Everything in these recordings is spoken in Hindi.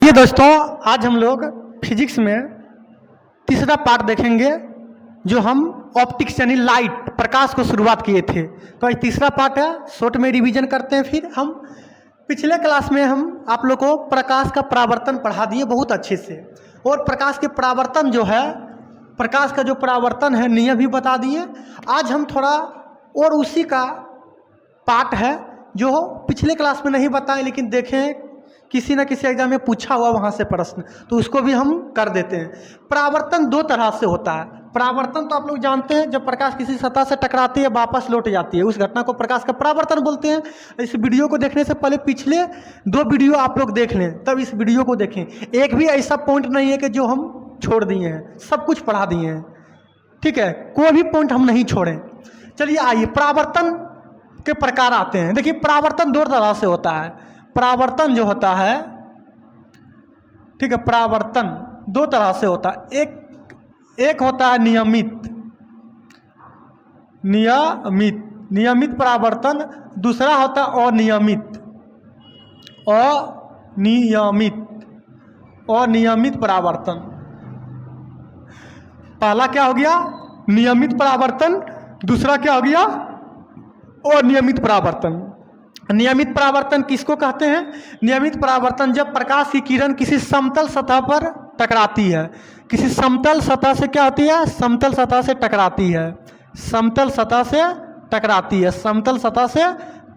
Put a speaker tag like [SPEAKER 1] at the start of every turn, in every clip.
[SPEAKER 1] ये दोस्तों, आज हम लोग फिजिक्स में तीसरा पार्ट देखेंगे जो हम ऑप्टिक्स यानी लाइट प्रकाश को शुरुआत किए थे। तो आज तीसरा पार्ट है, शॉर्ट में रिवीजन करते हैं। फिर हम पिछले क्लास में हम आप लोग को प्रकाश का परावर्तन पढ़ा दिए बहुत अच्छे से, और प्रकाश के परावर्तन जो है, प्रकाश का जो परावर्तन है नियम भी बता दिए। आज हम थोड़ा और उसी का पार्ट है जो पिछले क्लास में नहीं बताए, लेकिन देखें किसी न किसी एग्जाम में पूछा हुआ वहाँ से प्रश्न, तो उसको भी हम कर देते हैं। परावर्तन दो तरह से होता है। परावर्तन तो आप लोग जानते हैं, जब प्रकाश किसी सतह से टकराती है वापस लौट जाती है, उस घटना को प्रकाश का परावर्तन बोलते हैं। इस वीडियो को देखने से पहले पिछले दो वीडियो आप लोग देख लें, तब इस वीडियो को देखें। एक भी ऐसा पॉइंट नहीं है कि जो हम छोड़ दिए हैं, सब कुछ पढ़ा दिए हैं, ठीक है, कोई भी पॉइंट हम नहीं छोड़ें। चलिए आइए परावर्तन के प्रकार आते हैं। देखिए, परावर्तन दो तरह से होता है। परावर्तन जो होता है, ठीक है, परावर्तन दो तरह से होता है। एक होता है नियमित परावर्तन, दूसरा होता है अनियमित परावर्तन। पहला क्या हो गया? नियमित परावर्तन। दूसरा क्या हो गया? अनियमित परावर्तन। नियमित परावर्तन किसको कहते हैं? नियमित परावर्तन जब प्रकाश की किरण किसी समतल सतह पर टकराती है। किसी समतल सतह से क्या होती है? समतल सतह से टकराती है। समतल सतह से टकराती है। समतल सतह से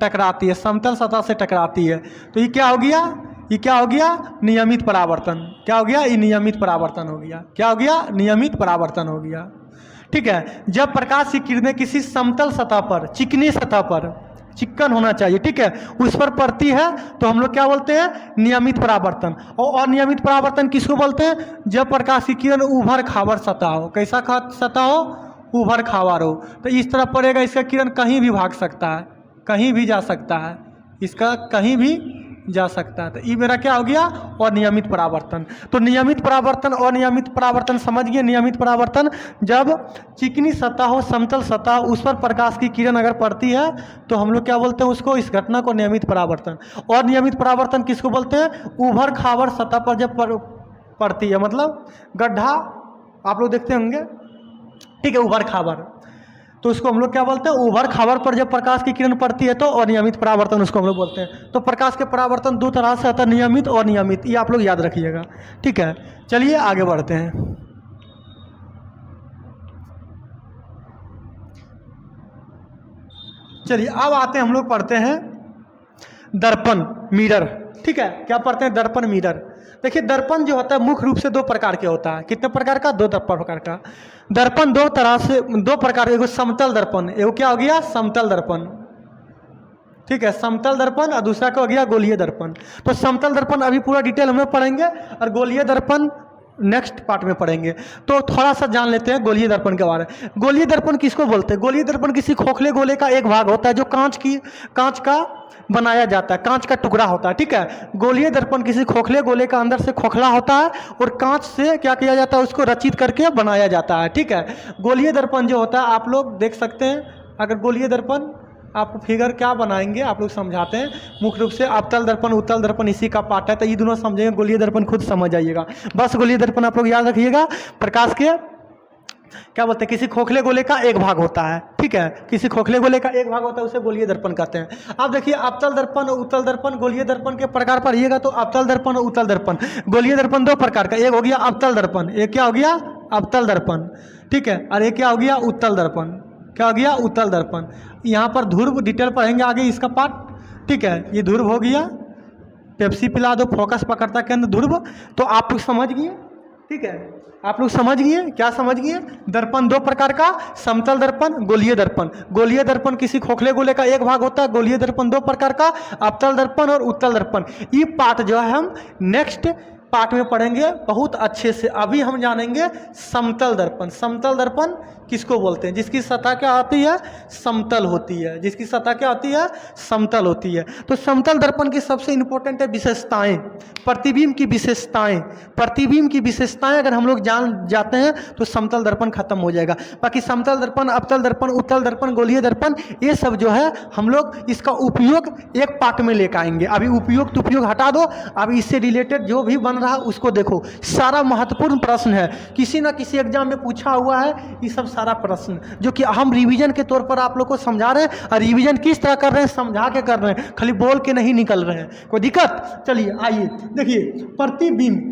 [SPEAKER 1] टकराती है। समतल सतह से टकराती है। तो ये क्या हो गया? ये क्या हो गया? नियमित परावर्तन। क्या हो गया? ये नियमित परावर्तन हो गया। क्या हो गया? नियमित परावर्तन हो गया। ठीक है, जब प्रकाश की किरणें किसी समतल सतह पर, चिकनी सतह पर, चिकन होना चाहिए, ठीक है, उस पर पड़ती है तो हम लोग क्या बोलते हैं? नियमित परावर्तन। और अनियमित परावर्तन किसको बोलते हैं? जब प्रकाश की किरण उभर खावर सतह हो। कैसा सतह हो? उभर खावर हो। तो इस तरह पड़ेगा, इसका किरण कहीं भी भाग सकता है, कहीं भी जा सकता है, इसका कहीं भी जा सकता है। तो ये मेरा क्या हो गया? अनियमित परावर्तन। तो नियमित परावर्तन, अनियमित परावर्तन समझ गए। नियमित परावर्तन जब चिकनी सतह हो, समतल सतह, उस पर प्रकाश की किरण अगर पड़ती है तो हम लोग क्या बोलते हैं उसको? इस घटना को नियमित परावर्तन। अनियमित परावर्तन किसको बोलते हैं? उभर खावर सतह पर जब पड़ती है, मतलब गड्ढा आप लोग देखते होंगे, ठीक है, उभर खावर, तो उसको हम लोग क्या बोलते हैं? उभर खावर पर जब प्रकाश की किरण पड़ती है तो अनियमित परावर्तन उसको हम लोग बोलते हैं। तो प्रकाश के परावर्तन दो तरह से आता है, नियमित और अनियमित, ये आप लोग याद रखिएगा, ठीक है। चलिए आगे बढ़ते हैं। चलिए अब आते हैं, हम लोग पढ़ते हैं दर्पण, मिरर, ठीक है। क्या पढ़ते हैं? दर्पण, मिरर। देखिए, दर्पण जो होता है मुख्य रूप से दो प्रकार के होता है। कितने प्रकार का? दो प्रकार का। दर्पण दो तरह से, दो प्रकार, एगो समतल दर्पण, एगो क्या हो गया? समतल दर्पण, ठीक है, समतल दर्पण, और दूसरा क्या हो गया? गोलीय दर्पण। तो समतल दर्पण अभी पूरा डिटेल हम लोग पढ़ेंगे, और गोलीय दर्पण नेक्स्ट पार्ट में पढ़ेंगे। तो थोड़ा सा जान लेते हैं गोलीय दर्पण के बारे में। गोलीय दर्पण किसको बोलते हैं? गोलीय दर्पण किसी खोखले गोले का एक भाग होता है जो कांच का बनाया जाता है, कांच का टुकड़ा होता है, ठीक है। गोलीय दर्पण किसी खोखले गोले का अंदर से खोखला होता है और कांच से क्या किया जाता है? उसको रचित करके बनाया जाता है, ठीक है। गोलीय दर्पण जो होता है आप लोग देख सकते हैं। अगर गोलीय दर्पण आप फिगर क्या बनाएंगे आप लोग समझाते हैं। मुख्य रूप से अवतल दर्पण, उत्तल दर्पण इसी का पार्ट है, तो ये दोनों समझेंगे। गोलीय दर्पण खुद समझ जाइएगा, बस गोलीय दर्पण आप लोग याद रखिएगा। प्रकाश के क्या बोलते हैं? किसी खोखले गोले का एक भाग होता है, ठीक है, किसी खोखले गोले का एक भाग होता है, उसे गोलीय दर्पण कहते हैं। अब देखिए, अवतल दर्पण और उत्तल दर्पण। गोलीय दर्पण के प्रकार पढ़िएगा तो अवतल दर्पण और उत्तल दर्पण। गोलीय दर्पण दो प्रकार का, एक हो गया अवतल दर्पण, एक क्या हो गया? अवतल दर्पण, ठीक है, और एक क्या हो गया? उत्तल दर्पण। क्या हो गया? उत्तल दर्पण। यहाँ पर ध्रुव डिटेल पढ़ेंगे आगे इसका पार्ट, ठीक है। ये ध्रुव हो गया, पेप्सी पिला दो, फोकस पकड़ता के अंदर ध्रुव। तो आप लोग समझ गए, ठीक है, आप लोग समझ गए। क्या समझ गए? दर्पण दो प्रकार का, समतल दर्पण, गोलीय दर्पण। गोलीय दर्पण किसी खोखले गोले का एक भाग होता है। गोलीय दर्पण दो प्रकार का, अवतल दर्पण और उत्तल दर्पण। ये पार्ट जो है हम नेक्स्ट पार्ट में पढ़ेंगे बहुत अच्छे से। अभी हम जानेंगे समतल दर्पण। समतल दर्पण किसको बोलते हैं? जिसकी सतह क्या होती है? समतल होती है। जिसकी सतह क्या होती है? समतल होती है। तो समतल दर्पण की सबसे इंपॉर्टेंट है विशेषताएं, प्रतिबिंब की विशेषताएं। प्रतिबिंब की विशेषताएं अगर हम लोग जान जाते हैं तो समतल दर्पण खत्म हो जाएगा। बाकी समतल दर्पण, अवतल दर्पण, उत्तल दर्पण, गोलीय दर्पण, ये सब जो है हम लोग इसका उपयोग एक पार्ट में लेकर आएंगे। अभी उपयोग तो उपयोग हटा दो, अब इससे रिलेटेड जो भी बन रहा है उसको देखो। सारा महत्वपूर्ण प्रश्न है, किसी ना किसी एग्जाम में पूछा हुआ है ये सब सारा प्रश्न, जो कि हम रिवीजन के तौर पर आप लोग को समझा रहे हैं। और रिवीजन किस तरह कर रहे हैं? समझा के कर रहे हैं, खाली बोल के नहीं निकल रहे हैं। कोई दिक्कत? चलिए आइए देखिए, प्रतिबिंब।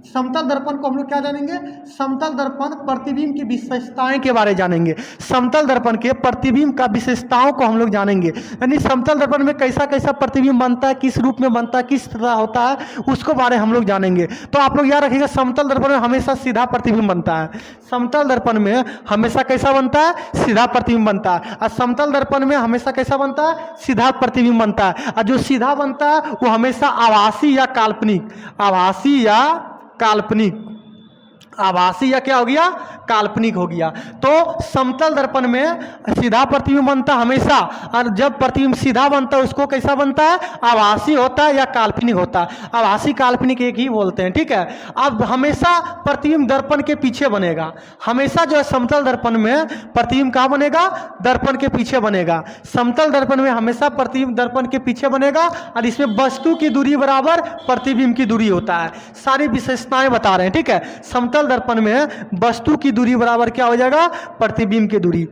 [SPEAKER 1] समतल दर्पण को हम लोग क्या जानेंगे? समतल दर्पण प्रतिबिंब की विशेषताएं के बारे जानेंगे। समतल दर्पण के प्रतिबिंब का विशेषताओं को हम लोग जानेंगे, यानी समतल दर्पण में कैसा कैसा प्रतिबिंब बनता है, किस रूप में बनता है, किस तरह होता है, उसको बारे हम लोग जानेंगे। तो आप लोग याद रखिएगा, समतल दर्पण में हमेशा सीधा प्रतिबिंब बनता है। समतल दर्पण में हमेशा कैसा बनता है? सीधा प्रतिबिंब बनता है। और समतल दर्पण में हमेशा कैसा बनता है? सीधा प्रतिबिंब बनता है। और जो सीधा बनता है वो हमेशा आभासी या काल्पनिक, आभासी या काल्पनिक, आभासी या क्या हो गया? काल्पनिक हो गया। तो समतल दर्पण में सीधा प्रतिबिंब बनता हमेशा, और जब प्रतिबिंब सीधा बनता है उसको कैसा बनता है? आभासी होता है या काल्पनिक होता है। आभासी काल्पनिक एक ही बोलते हैं, ठीक है। अब हमेशा प्रतिबिंब दर्पण के पीछे बनेगा। हमेशा जो है समतल दर्पण में प्रतिबिंब कहाँ बनेगा? दर्पण के पीछे बनेगा। समतल दर्पण में हमेशा प्रतिबिंब दर्पण के पीछे बनेगा, और इसमें वस्तु की दूरी बराबर प्रतिबिंब की दूरी होता है। सारी विशेषताएं बता रहे हैं, ठीक है। समतल दर्पण में वस्तु की दूरी बराबर क्या हो जाएगा? प्रतिबिंब की दूरी।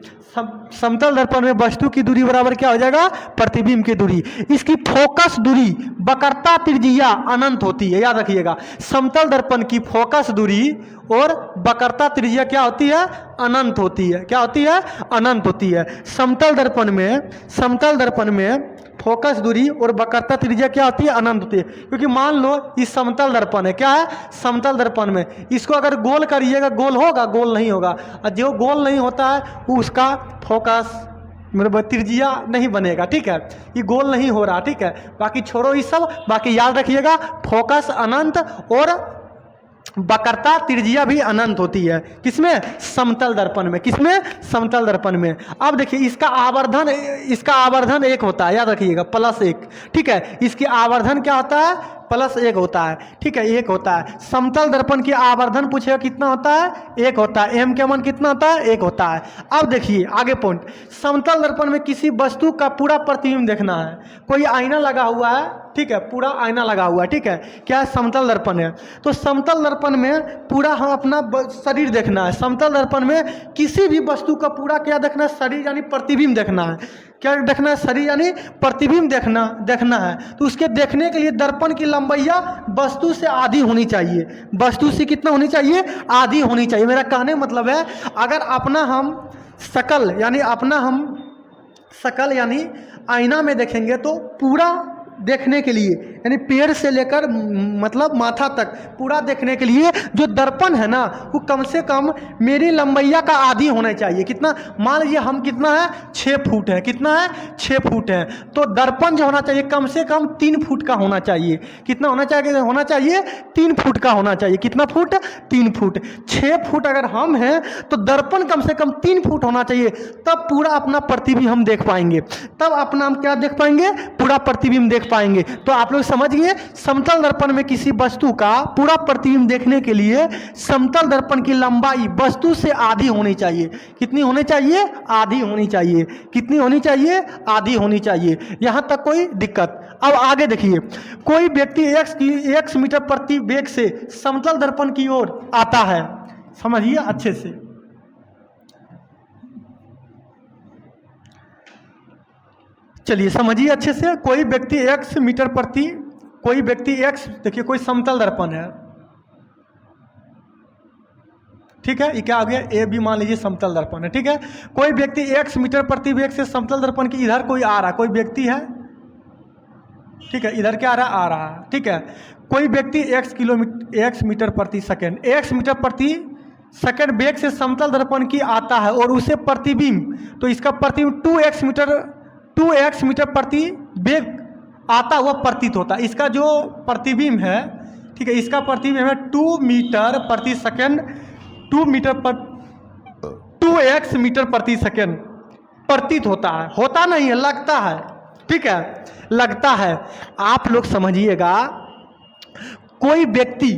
[SPEAKER 1] समतल दर्पण में वस्तु की दूरी बराबर क्या हो जाएगा? प्रतिबिंब की दूरी। इसकी फोकस दूरी वक्रता त्रिज्या अनंत होती है, याद रखिएगा। समतल दर्पण की फोकस दूरी और वक्रता त्रिज्या क्या होती है? अनंत होती है। क्या होती है? अनंत होती है। समतल दर्पण में फोकस दूरी और वक्रता त्रिज्या क्या होती है? अनंत होती है। क्योंकि मान लो इस समतल दर्पण है, क्या है? समतल दर्पण में इसको अगर गोल करिएगा, गोल होगा? गोल नहीं होगा। और जो गोल नहीं होता है वो उसका फोकस मतलब त्रिज्या नहीं बनेगा, ठीक है। ये गोल नहीं हो रहा, ठीक है। बाकी छोड़ो ये सब, बाकी याद रखिएगा फोकस अनंत और वक्रता त्रिज्या भी अनंत होती है। किसमें? समतल दर्पण में। किसमें? समतल दर्पण में। अब देखिए इसका आवर्धन एक होता है, याद रखिएगा, +1, ठीक है। इसकी आवर्धन क्या होता है? +1 होता है, ठीक है, 1 होता है। समतल दर्पण की आवर्धन पूछेगा कितना होता है? 1 होता है। एम के मान कितना होता है? 1 होता है। अब देखिए आगे पॉइंट, समतल दर्पण में किसी वस्तु का पूरा प्रतिबिंब देखना है। कोई आईना लगा हुआ है, ठीक है, पूरा आईना लगा हुआ है, ठीक है, क्या समतल दर्पण है। तो समतल दर्पण में पूरा हम अपना शरीर देखना है। समतल दर्पण में किसी भी वस्तु का पूरा क्या देखना है? शरीर यानी प्रतिबिंब देखना है। क्या देखना है? शरीर यानी प्रतिबिंब देखना है। तो उसके देखने के लिए दर्पण की लंबाइया वस्तु से आधी होनी चाहिए। वस्तु से कितना होनी चाहिए? आधी होनी चाहिए। मेरा कहने का मतलब है, अगर अपना हम शकल यानी आईना में देखेंगे तो पूरा देखने के लिए, यानी पैर से लेकर मतलब माथा तक पूरा देखने के लिए जो दर्पण है ना, वो कम से कम मेरी लंबाइया का आधी होना चाहिए। कितना? मान लीजिए हम कितना है? 6 फुट है। कितना है? 6 फुट है। तो दर्पण जो होना चाहिए कम से कम 3 फुट का होना चाहिए। कितना होना चाहिए? 3 फुट का होना चाहिए। कितना फुट? 3 फुट। 6 फुट अगर हम हैं तो दर्पण कम से कम 3 फुट होना चाहिए, तब पूरा अपना प्रतिबिंब हम देख पाएंगे। तब अपना हम क्या देख पाएंगे? पूरा प्रतिबिंब देख पाएंगे। तो आप लोग समझ गए, समतल दर्पण में किसी वस्तु का पूरा प्रतिबिंब देखने के लिए समतल दर्पण की लंबाई वस्तु से आधी होनी चाहिए। कितनी होनी चाहिए? आधी होनी चाहिए। कितनी होनी चाहिए? आधी होनी चाहिए। यहां तक कोई दिक्कत? अब आगे देखिए, कोई व्यक्ति 1 मीटर प्रति वेग से समतल दर्पण की ओर आता है। समझिए अच्छे से, चलिए समझिए अच्छे से। कोई व्यक्ति 1 मीटर प्रति, देखिए कोई समतल दर्पण है, ठीक है, ये क्या आ गया? ए भी मान लीजिए समतल दर्पण है, ठीक है। कोई व्यक्ति 1 मीटर प्रति वेग से समतल दर्पण की इधर कोई आ रहा, कोई व्यक्ति है, ठीक है, इधर क्या आ रहा है, ठीक है। कोई व्यक्ति 1 मीटर प्रति सेकेंड, 1 मीटर प्रति सेकेंड वेग से समतल दर्पण की आता है और उसे प्रतिबिंब, तो इसका प्रतिबिंब 2x मीटर प्रति वेग आता हुआ प्रतीत होता है। इसका जो प्रतिबिंब है, ठीक है। इसका प्रतिबिंब है 2 मीटर प्रति सेकेंड, 2 मीटर पर 2x मीटर प्रति सेकेंड प्रतीत होता है, होता नहीं है, लगता है, ठीक है, लगता है। आप लोग समझिएगा, कोई व्यक्ति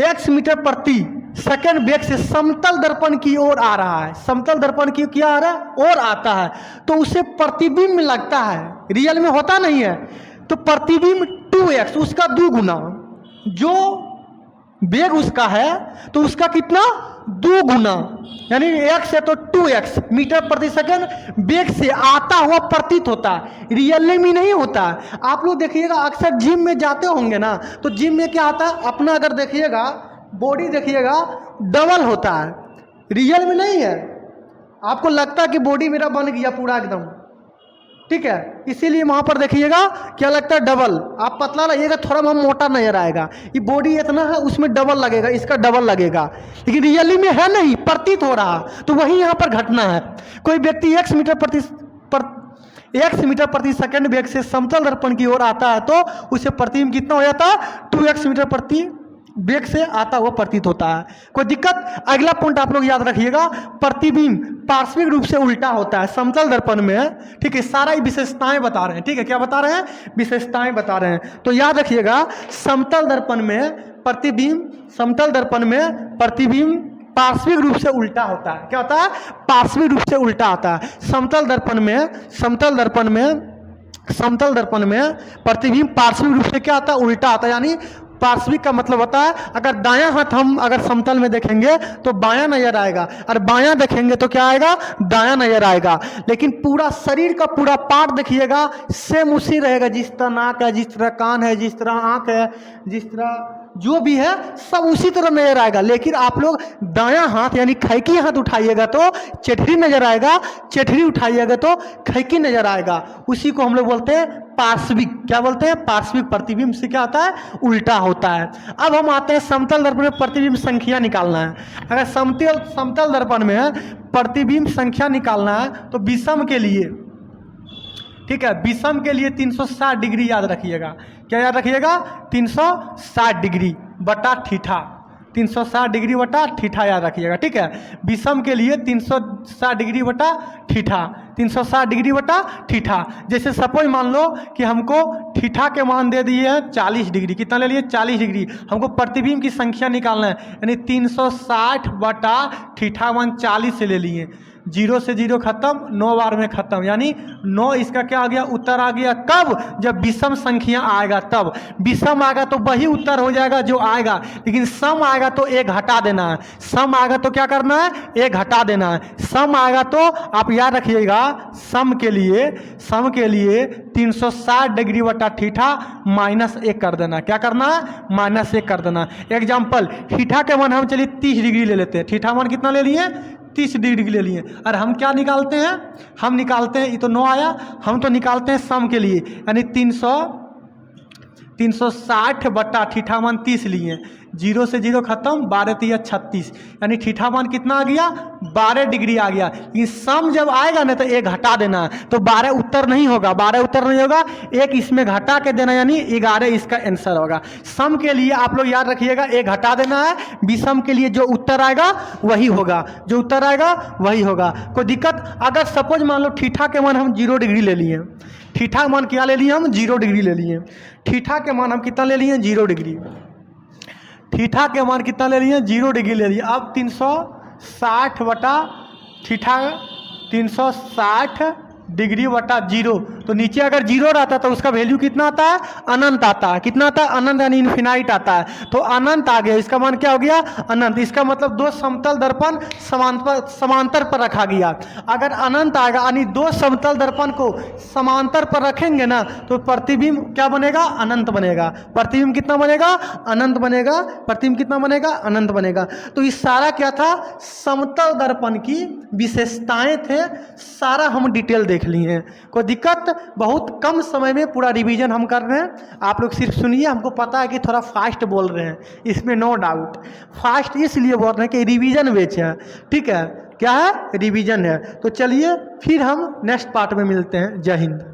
[SPEAKER 1] x मीटर प्रति सेकेंड वेग से समतल दर्पण की ओर आ रहा है, समतल दर्पण की क्या आ रहा है और आता है, तो उसे प्रतिबिंब लगता है, रियल में होता नहीं है। तो प्रतिबिंब 2x, उसका 2 गुना, जो वेग उसका है तो उसका कितना 2 गुना, यानी x है तो 2x मीटर प्रति सेकंड वेग से आता हुआ प्रतीत होता है, रियल में नहीं होता है। आप लोग देखिएगा अक्सर जिम में जाते होंगे ना, तो जिम में क्या आता है, अपना अगर देखिएगा बॉडी देखिएगा डबल होता है, रियल में नहीं है। आपको लगता है कि बॉडी मेरा बन गया पूरा एकदम, ठीक है, इसीलिए वहां पर देखिएगा क्या लगता है डबल। आप पतला लगेगा, थोड़ा बहुत मोटा नजर आएगा, ये बॉडी इतना है उसमें डबल लगेगा, इसका डबल लगेगा, लेकिन रियली में है नहीं, प्रतीत हो रहा। तो वही यहाँ पर घटना है। कोई व्यक्ति x मीटर प्रति सेकंड वेग से समतल दर्पण की ओर आता है तो उसे प्रतिबिंब कितना हो जाता है 2x मीटर प्रति वेग से आता हुआ प्रतीत होता है। कोई दिक्कत? अगला पॉइंट आप लोग याद रखिएगा, प्रतिबिंब पार्श्विक रूप से उल्टा होता है समतल दर्पण में, ठीक है। सारा विशेषताएं बता रहे हैं, ठीक है, क्या बता रहे हैं, विशेषताएं बता रहे हैं। तो याद रखिएगा, समतल दर्पण में प्रतिबिंब, समतल दर्पण में प्रतिबिंब पार्श्विक रूप से उल्टा होता है। क्या होता है? पार्श्विक रूप से उल्टा होता है। समतल दर्पण में प्रतिबिंब पार्श्विक रूप से क्या होता है, उल्टा होता है। यानी पार्श्विक का मतलब होता है, अगर दायां हाथ हम अगर समतल में देखेंगे तो बायां नजर आएगा, और बायां देखेंगे तो क्या आएगा, दायां नजर आएगा। लेकिन पूरा शरीर का पूरा पार्ट देखिएगा सेम उसी रहेगा, जिस तरह नाक है, जिस तरह कान है, जिस तरह आंख है, जिस तरह जो भी है सब उसी तरह नजर आएगा। लेकिन आप लोग दायां हाथ यानी खैकी हाथ उठाइएगा तो चेठरी नजर आएगा, चेठरी उठाइएगा तो खैकी नजर आएगा। उसी को हम लोग बोलते हैं पार्श्विक। क्या बोलते हैं? पार्श्विक प्रतिबिंब से क्या होता है, उल्टा होता है। अब हम आते हैं समतल दर्पण में प्रतिबिंब संख्या निकालना है। अगर समतल दर्पण में प्रतिबिंब संख्या निकालना है तो विषम के लिए, ठीक है, विषम के लिए 360 डिग्री याद रखिएगा। क्या याद रखिएगा? 360 डिग्री बटा थीटा, 360 डिग्री बटा थीटा याद रखिएगा, ठीक है। विषम के लिए 360 डिग्री बटा थीटा, 360 डिग्री बटा थीटा। जैसे सपोज मान लो कि हमको थीटा के मान दे दिए हैं 40 डिग्री, कितना ले लिए 40 डिग्री, हमको प्रतिबिंब की संख्या निकालना है, यानी 360 बटा थीटा मान 40 से ले लिए, 0 से 0 खत्म, 9 बार में खत्म, यानी 9 इसका क्या आ गया, उत्तर आ गया। कब? जब विषम संख्या आएगा तब। विषम आएगा तो वही उत्तर हो जाएगा जो आएगा, लेकिन सम आएगा तो एक घटा देना है। सम आएगा तो क्या करना है, एक घटा देना है। सम आएगा तो आप याद रखिएगा, सम के लिए 360 डिग्री बटा थीटा -1 कर देना। क्या करना है? -1 कर देना। एग्जाम्पल, थीटा के मान हम चलिए 30 डिग्री ले लेते हैं। थीटा मान कितना ले लिए? 30 डिग्री ले लिए। और हम क्या निकालते हैं? हम निकालते हैं, ये तो 9 आया, हम तो निकालते हैं सम के लिए, यानी 360 बटा थीटा मान 30 लिए, 0 से 0 खत्म, 12 3 36, यानी थीटा मान कितना आ गया, 12 डिग्री आ गया। ये सम जब आएगा ना तो एक घटा देना है, तो 12 उत्तर नहीं होगा, 12 उत्तर नहीं होगा, एक इसमें घटा के देना, यानी 11 इसका आंसर होगा। सम के लिए आप लोग याद रखिएगा एक घटा देना है, विषम के लिए जो उत्तर आएगा वही होगा, जो उत्तर आएगा वही होगा। कोई दिक्कत? अगर सपोज मान लो थीटा के मान हम 0 डिग्री ले लिए, थीटा मान क्या ले लिए हम, 0 डिग्री ले लिए। थीटा के मान हम कितना ले लिए, 0 डिग्री। थीटा के मान कितना ले लिए, 0 डिग्री ले लिए। अब 360 बटा थीटा, 360 डिग्री बटा 0, तो नीचे अगर 0 रहता तो उसका वैल्यू कितना आता है, अनंत आता है। कितना आता है? अनंत, यानी इन्फिनाइट आता है। तो अनंत आ गया, इसका मान क्या हो गया, अनंत। इसका मतलब 2 समतल दर्पण समांतर पर रखा गया। अगर अनंत आएगा, यानी 2 समतल दर्पण को समांतर पर रखेंगे ना तो प्रतिबिंब क्या बनेगा, अनंत बनेगा। प्रतिबिंब कितना बनेगा, अनंत बनेगा। प्रतिबिंब कितना बनेगा, अनंत बनेगा। तो इस सारा क्या था, समतल दर्पण की विशेषताएं थे, सारा हम डिटेल देख लिए हैं। कोई दिक्कत? बहुत कम समय में पूरा रिवीजन हम कर रहे हैं, आप लोग सिर्फ सुनिए। हमको पता है कि थोड़ा फास्ट बोल रहे हैं, इसमें नो डाउट। फास्ट इसलिए बोल रहे हैं कि रिवीजन बेच है, ठीक है। क्या है? रिवीजन है। तो चलिए फिर हम नेक्स्ट पार्ट में मिलते हैं। जय हिंद।